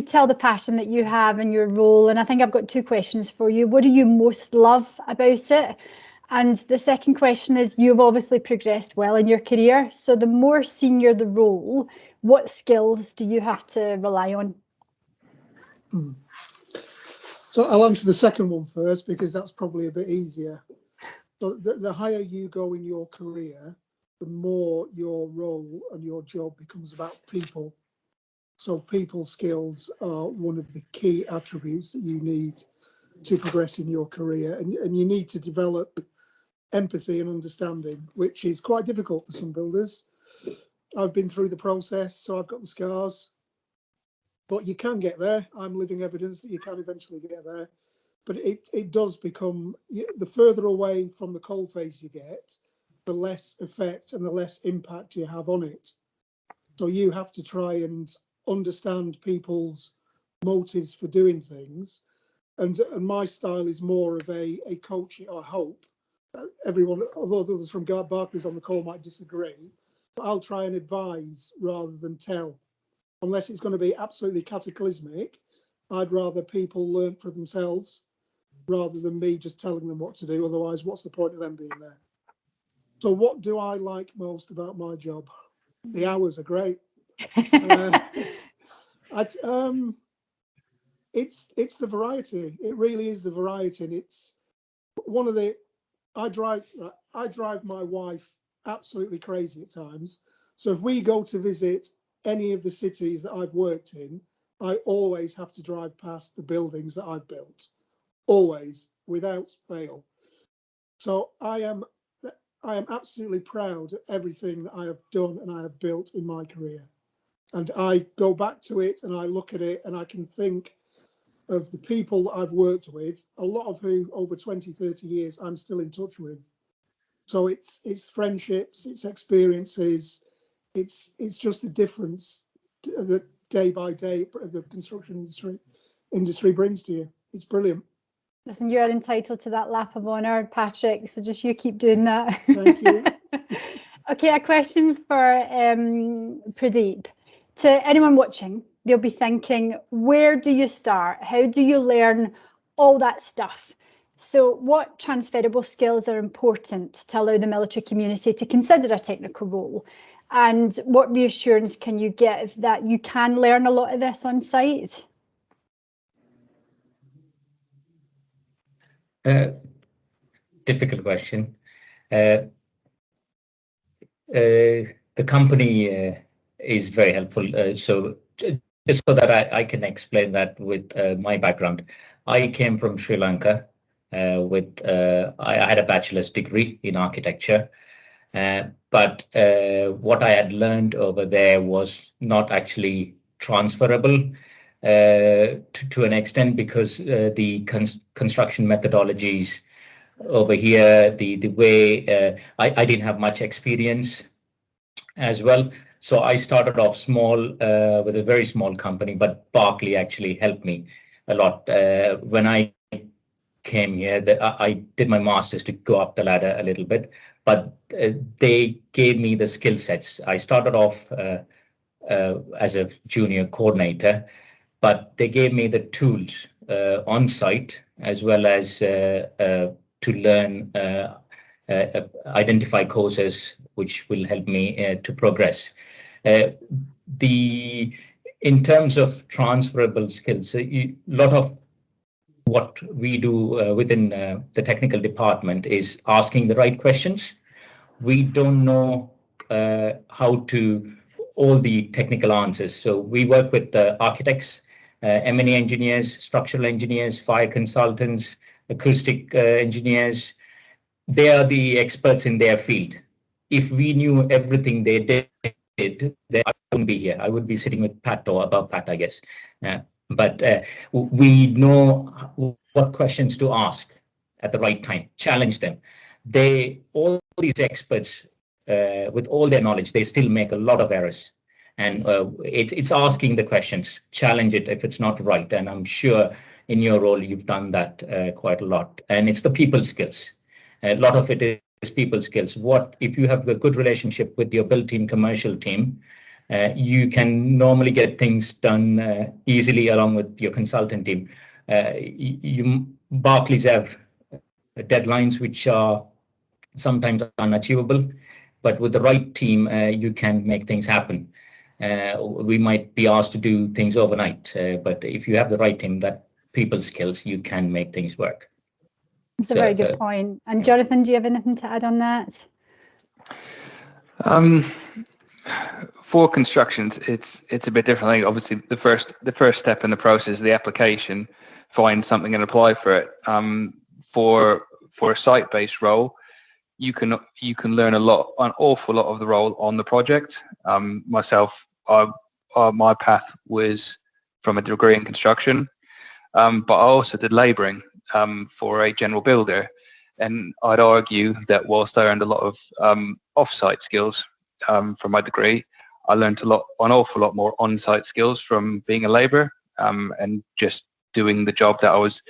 tell the passion that you have in your role, and I think I've got 2 questions for you. What do you most love about it? And the second question is, you've obviously progressed well in your career. So the more senior the role, what skills do you have to rely on? So I'll answer the second one first because that's probably a bit easier. So the higher you go in your career, the more your role and your job becomes about people. So people skills are one of the key attributes that you need to progress in your career, and you need to develop empathy and understanding, which is quite difficult for some builders. I've been through the process, so I've got the scars. But you can get there. I'm living evidence that you can eventually get there. But it does become, the further away from the coalface you get, the less effect and the less impact you have on it. So you have to try and understand people's motives for doing things. And my style is more of a coaching, I hope. Everyone, although others from Berkeley's on the call might disagree, but I'll try and advise rather than tell. Unless it's going to be absolutely cataclysmic, I'd rather people learn for themselves rather than me just telling them what to do. Otherwise, what's the point of them being there? So what do I like most about my job? The hours are great. It's the variety. It really is the variety. And it's one of the, I drive my wife absolutely crazy at times. So if we go to visit any of the cities that I've worked in, I always have to drive past the buildings that I've built, always, without fail. So I am absolutely proud of everything that I have done and I have built in my career. And I go back to it and I look at it and I can think of the people that I've worked with, a lot of who over 20, 30 years I'm still in touch with. So it's friendships, it's experiences, it's just the difference that day by day the construction industry brings to you. It's brilliant. Listen, you're entitled to that lap of honour, Patrick, so just you keep doing that. Thank you. Okay, a question for Pradeep. To anyone watching, they'll be thinking, where do you start? How do you learn all that stuff? So what transferable skills are important to allow the military community to consider a technical role? And what reassurance can you give that you can learn a lot of this on site? Difficult question. The company is very helpful. So just so that I can explain that with my background, I came from Sri Lanka with I had a bachelor's degree in architecture, but what I had learned over there was not actually transferable to an extent because the construction methodologies over here, the way I didn't have much experience as well. So I started off small with a very small company, but Berkeley actually helped me a lot. When I came here, I did my master's to go up the ladder a little bit. but they gave me the skill sets. I started off as a junior coordinator, but they gave me the tools on site as well as to learn, identify courses which will help me to progress. In terms of transferable skills, a lot of what we do within the technical department is asking the right questions. We don't know how to all the technical answers. So we work with architects, M&E engineers, structural engineers, fire consultants, acoustic engineers. They are the experts in their field. If we knew everything they did, then I wouldn't be here. I would be sitting with Pat or above Pat, I guess. But we know what questions to ask at the right time, challenge them. All these experts, with all their knowledge, they still make a lot of errors. And it's asking the questions, challenge it if it's not right. And I'm sure in your role, you've done that quite a lot. And it's the people skills. A lot of it is people skills. What if you have a good relationship with your build team, commercial team, you can normally get things done easily along with your consultant team. Barclays have deadlines which are sometimes unachievable, but with the right team, you can make things happen. We might be asked to do things overnight, but if you have the right team, that people skills, you can make things work. It's a very good point. And Jonathan, do you have anything to add on that? For constructions, it's a bit different. Like obviously, the first step in the process is the application. Find something and apply for it. For a site-based role, you can learn an awful lot of the role on the project. Myself, my path was from a degree in construction, but I also did labouring for a general builder, and I'd argue that whilst I earned a lot of off-site skills from my degree, I learned an awful lot more on-site skills from being a labourer and just doing the job that I was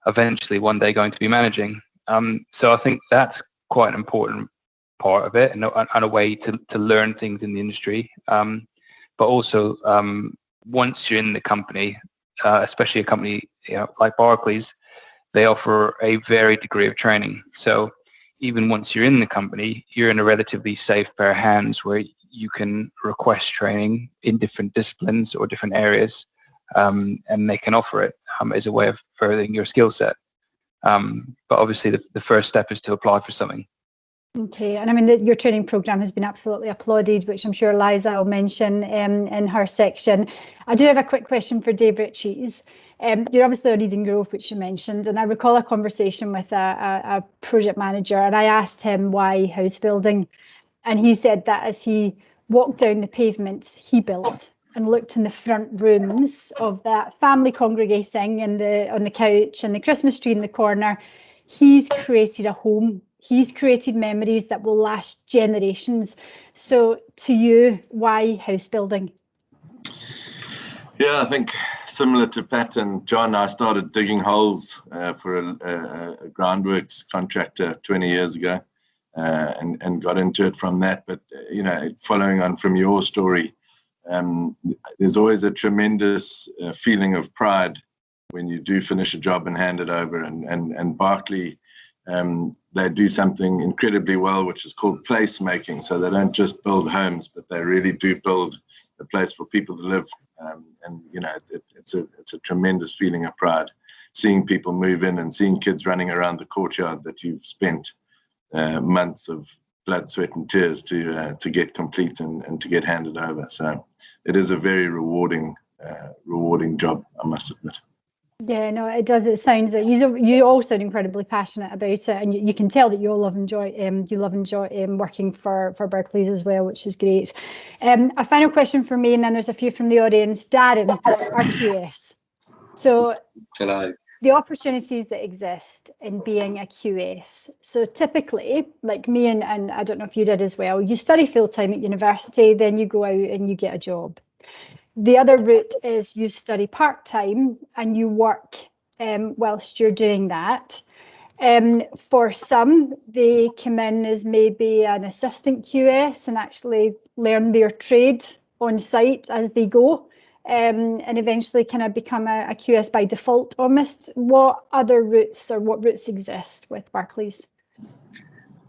eventually one day going to be managing. So I think that's quite an important part of it, and a way to learn things in the industry. But also, once you're in the company, especially a company like Barclays, they offer a varied degree of training. So even once you're in the company, you're in a relatively safe pair of hands where you can request training in different disciplines or different areas, and they can offer it as a way of furthering your skill set. But obviously the first step is to apply for something. Okay, and I mean your training program has been absolutely applauded, which I'm sure Liza will mention in her section. I do have a quick question for Dave Ritchie's. You're obviously a leading group, which you mentioned, and I recall a conversation with a project manager, and I asked him why house building, and he said that as he walked down the pavement he built and looked in the front rooms of that family congregating on the couch and the Christmas tree in the corner, he's created a home. He's created memories that will last generations. So to you, why house building? Yeah, I think similar to Pat and John, I started digging holes for a groundworks contractor 20 years ago and got into it from that. But, following on from your story, there's always a tremendous feeling of pride when you do finish a job and hand it over. And Berkeley, they do something incredibly well, which is called placemaking. So they don't just build homes, but they really do build a place for people to live. It's a tremendous feeling of pride, seeing people move in and seeing kids running around the courtyard that you've spent months of blood, sweat and tears to get complete and to get handed over. So it is a very rewarding job, I must admit. Yeah, no, it does. It sounds that you all sound incredibly passionate about it, and you can tell that you love enjoy working for Berkeley as well, which is great. A final question for me, and then there's a few from the audience. Darren, RQS. So hello. The opportunities that exist in being a QS. So typically, like me and I don't know if you did as well, you study full-time at university, then you go out and you get a job. The other route is you study part-time and you work whilst you're doing that. For some, they come in as maybe an assistant QS and actually learn their trade on site as they go, and eventually kind of become a QS by default almost. What other routes or what routes exist with Berkeley's?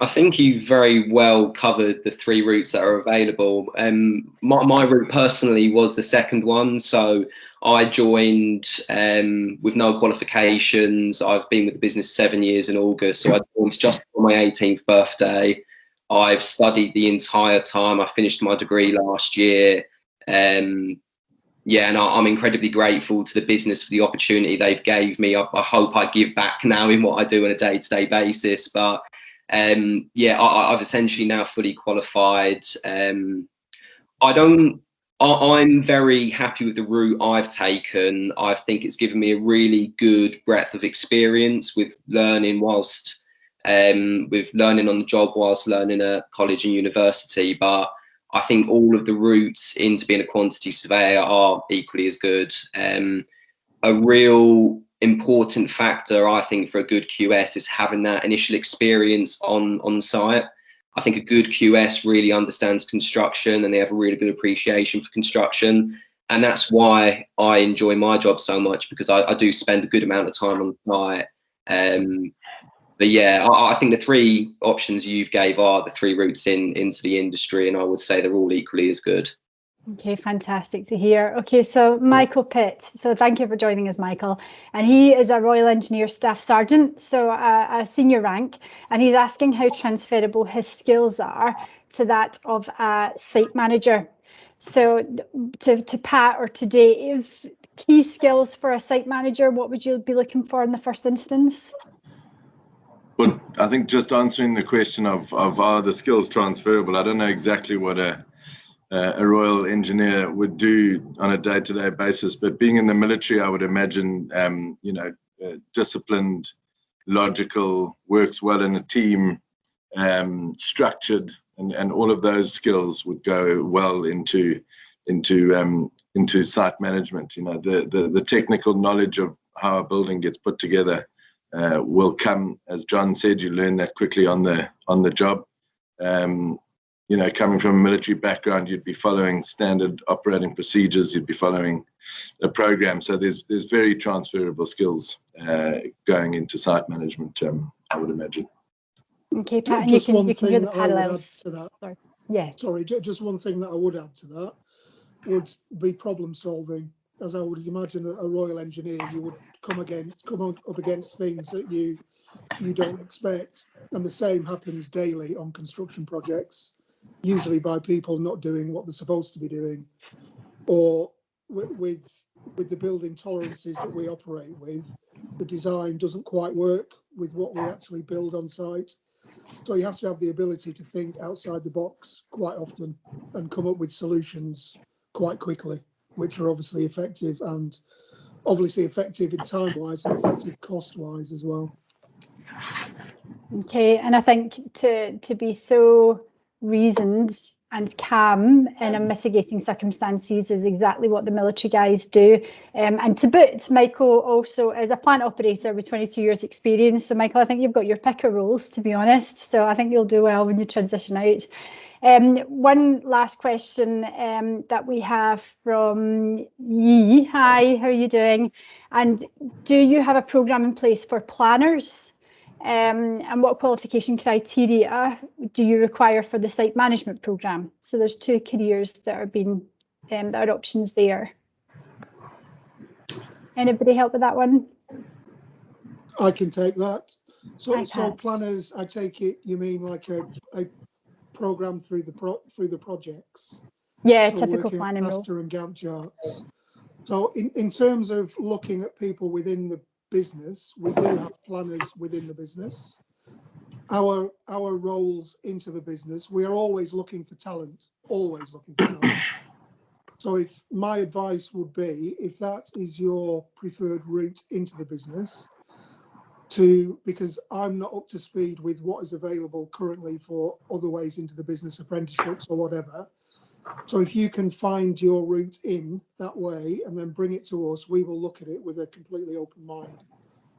I think you very well covered the 3 routes that are available. My route personally was the second one. So I joined with no qualifications. I've been with the business 7 years in August. So I joined just for my 18th birthday. I've studied the entire time. I finished my degree last year. Yeah, and I'm incredibly grateful to the business for the opportunity they've gave me. I hope I give back now in what I do on a day-to-day basis. But yeah, I've essentially now fully qualified. I'm very happy with the route I've taken. I think it's given me a really good breadth of experience with learning on the job whilst learning at college and university. But I think all of the routes into being a quantity surveyor are equally as good. A real important factor, I think, for a good QS is having that initial experience on site. I think a good QS really understands construction and they have a really good appreciation for construction. And that's why I enjoy my job so much, because I do spend a good amount of time on site. But yeah, I think the 3 options you've gave are the 3 routes into the industry, and I would say they're all equally as good. Okay, fantastic to hear. Okay, so Michael Pitt. So thank you for joining us, Michael. And he is a Royal Engineer Staff Sergeant, so a senior rank, and he's asking how transferable his skills are to that of a site manager. So to Pat or to Dave, key skills for a site manager, what would you be looking for in the first instance? Well, I think just answering the question of are the skills transferable, I don't know exactly what a Royal Engineer would do on a day-to-day basis, but being in the military, I would imagine, disciplined, logical, works well in a team, structured, and all of those skills would go well into site management. You know, the technical knowledge of how a building gets put together will come, as John said. You learn that quickly on the job. You know, coming from a military background, you'd be following standard operating procedures. You'd be following a program. So there's very transferable skills going into site management, I would imagine. Okay, Pat, and you can hear the parallels. Sorry. Yeah. Sorry, just one thing that I would add to that would be problem solving. As I would imagine, a Royal Engineer, you would come up against things that you don't expect, and the same happens daily on construction projects. Usually by people not doing what they're supposed to be doing, or with the building tolerances that we operate with, the design doesn't quite work with what we actually build on site. So you have to have the ability to think outside the box quite often and come up with solutions quite quickly, which are obviously effective in time-wise and effective cost-wise as well. Okay, and I think to be so reasoned and calm in a mitigating circumstances is exactly what the military guys do. And to boot, Michael also is a plant operator with 22 years experience. So Michael, I think you've got your pick of roles, to be honest. So I think you'll do well when you transition out. One last question that we have from Yi. Hi, how are you doing? And do you have a programme in place for planners? And what qualification criteria do you require for the site management programme? So there's 2 careers that are being that are options there. Anybody help with that one? I can take that. So planners, I take it you mean like a programme through the projects? Yeah, so typical planning role. master and Gantt charts. So in terms of looking at people within the business, we do have planners within the business. Our roles into the business, we are always looking for talent, So if my advice would be, if that is your preferred route into the business, because I'm not up to speed with what is available currently for other ways into the business, apprenticeships or whatever. So if you can find your route in that way and then bring it to us, we will look at it with a completely open mind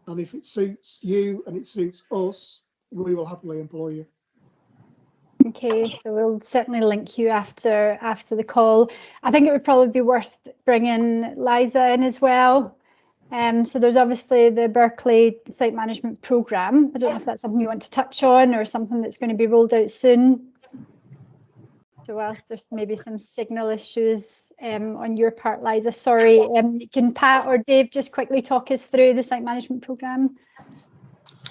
And if it suits you and it suits us, we will happily employ you. Okay, so we'll certainly link you after the call. I think it would probably be worth bringing Liza in as well. So there's obviously the Berkeley Site Management Programme. I don't know if that's something you want to touch on or something that's going to be rolled out soon. So whilst there's maybe some signal issues on your part, Liza, sorry, can Pat or Dave just quickly talk us through the Site Management Programme?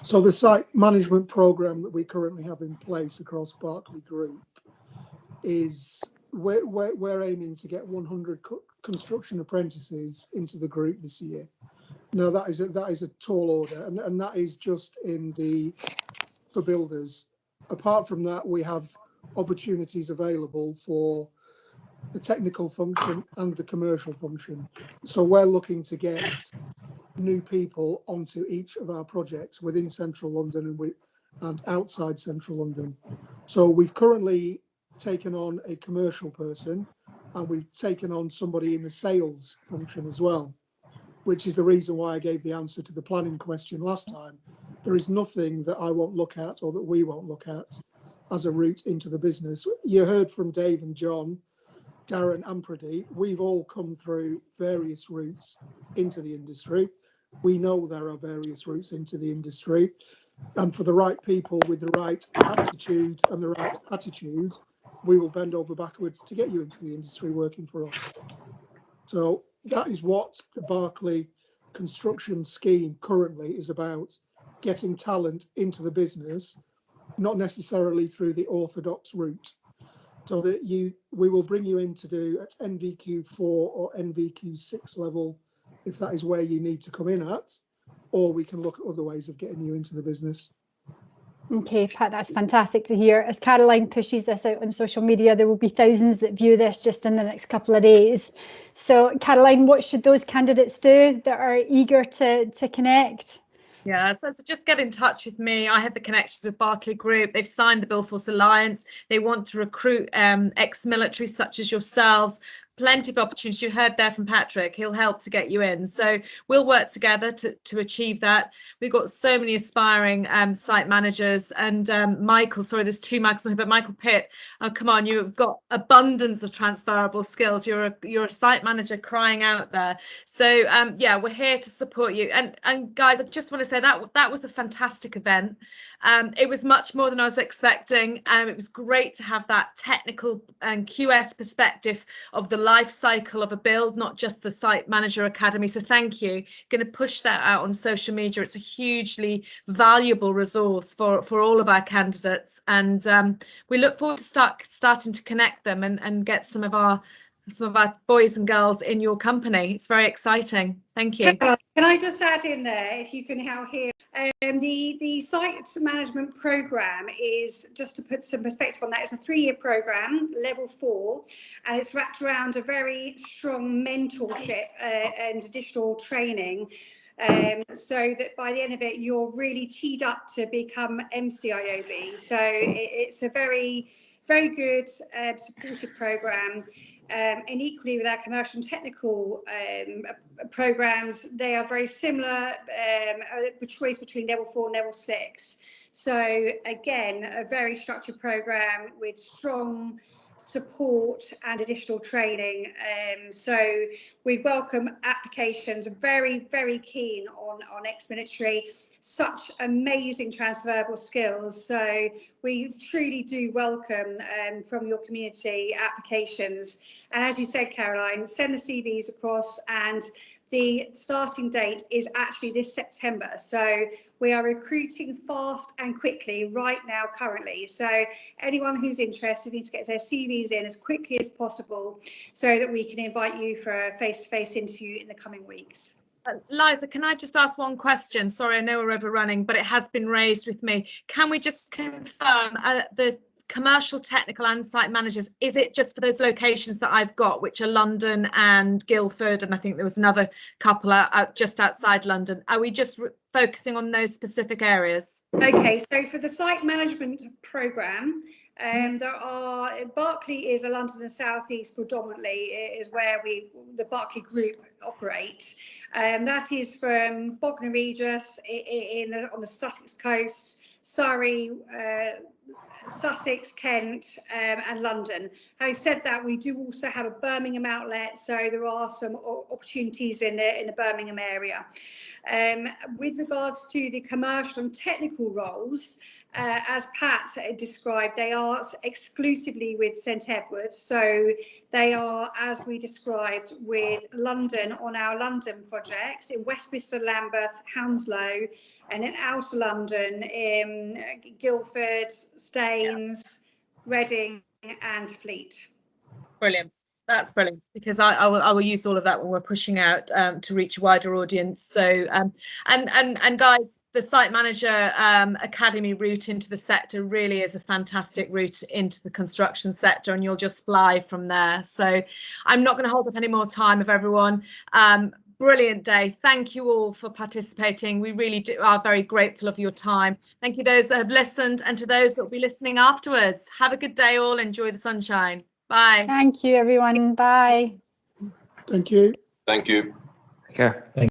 So the site management program that we currently have in place across Berkeley Group is we're aiming to get 100 construction apprentices into the group this year. Now that is a tall order, and that is just for builders. Apart from that, we have opportunities available for the technical function and the commercial function. So we're looking to get new people onto each of our projects within Central London and outside Central London. So we've currently taken on a commercial person, and we've taken on somebody in the sales function as well, which is the reason why I gave the answer to the planning question last time. There is nothing that I won't look at or that we won't look at as a route into the business. You heard from Dave and John, Darren and Pradeep. We've all come through various routes into the industry. We know there are various routes into the industry, and for the right people with the right aptitude and the right attitude, we will bend over backwards to get you into the industry working for us. So that is what the Berkeley construction scheme currently is about, getting talent into the business, not necessarily through the orthodox route. So that we will bring you in to do at NVQ4 or NVQ6 level, if that is where you need to come in at, or we can look at other ways of getting you into the business. Okay, Pat, that's fantastic to hear. As Caroline pushes this out on social media, there will be thousands that view this just in the next couple of days. So, Caroline, what should those candidates do that are eager to connect? Yeah, so just get in touch with me. I have the connections with Berkeley Group. They've signed the Billforce Alliance. They want to recruit ex-military such as yourselves. Plenty of opportunities. You heard there from Patrick. He'll help to get you in. So we'll work together to achieve that. We've got so many aspiring site managers, and Michael, sorry, there's two Michaels on here, but Michael Pitt, oh, come on, you've got abundance of transferable skills. You're a site manager crying out there. So yeah, we're here to support you. And guys, I just want to say that was a fantastic event. It was much more than I was expecting. It was great to have that technical and QS perspective of the life cycle of a build, not just the Site Manager Academy. So thank you. Going to push that out on social media. It's a hugely valuable resource for all of our candidates, and we look forward to starting to connect them and get some of our boys and girls in your company. It's very exciting. Thank you. Can I just add in there, if you can now hear, the site management program is, just to put some perspective on that, it's a 3-year program, level 4, and it's wrapped around a very strong mentorship and additional training, so that by the end of it, you're really teed up to become MCIOB. So it's a very, very good supportive program. And equally with our commercial and technical programs, they are very similar, a choice between level 4 and level 6. So again, a very structured program with strong support and additional training. So we welcome applications. Very, very keen on ex-military. Such amazing transferable skills. So we truly do welcome from your community applications. And as you said, Caroline, send the CVs across, and the starting date is actually this September. So we are recruiting fast and quickly right now currently. So anyone who's interested needs to get their CVs in as quickly as possible so that we can invite you for a face-to-face interview in the coming weeks. Liza, can I just ask one question? Sorry, I know we're overrunning, but it has been raised with me. Can we just confirm the commercial, technical and site managers, is it just for those locations that I've got, which are London and Guildford, and I think there was another couple just outside London? Are we just focusing on those specific areas? Okay, so for the site management programme, Berkeley is a London and South East predominantly, is where the Berkeley Group operate. That is from Bognor Regis on the Sussex coast, Surrey, Sussex, Kent, and London. Having said that, we do also have a Birmingham outlet, so there are some opportunities in the Birmingham area. With regards to the commercial and technical roles, as Pat described, they are exclusively with St Edward, so they are, as we described, with London on our London projects, in Westminster, Lambeth, Hounslow, and in outer London in Guildford, Staines, Reading and Fleet. Brilliant. That's brilliant, because I will use all of that when we're pushing out to reach a wider audience. So and guys, the Site Manager Academy route into the sector really is a fantastic route into the construction sector, and you'll just fly from there. So I'm not going to hold up any more time of everyone. Brilliant day. Thank you all for participating. We really are very grateful of your time. Thank you those that have listened, and to those that will be listening afterwards. Have a good day all. Enjoy the sunshine. Bye. Thank you, everyone. Bye. Thank you. Thank you. Take care.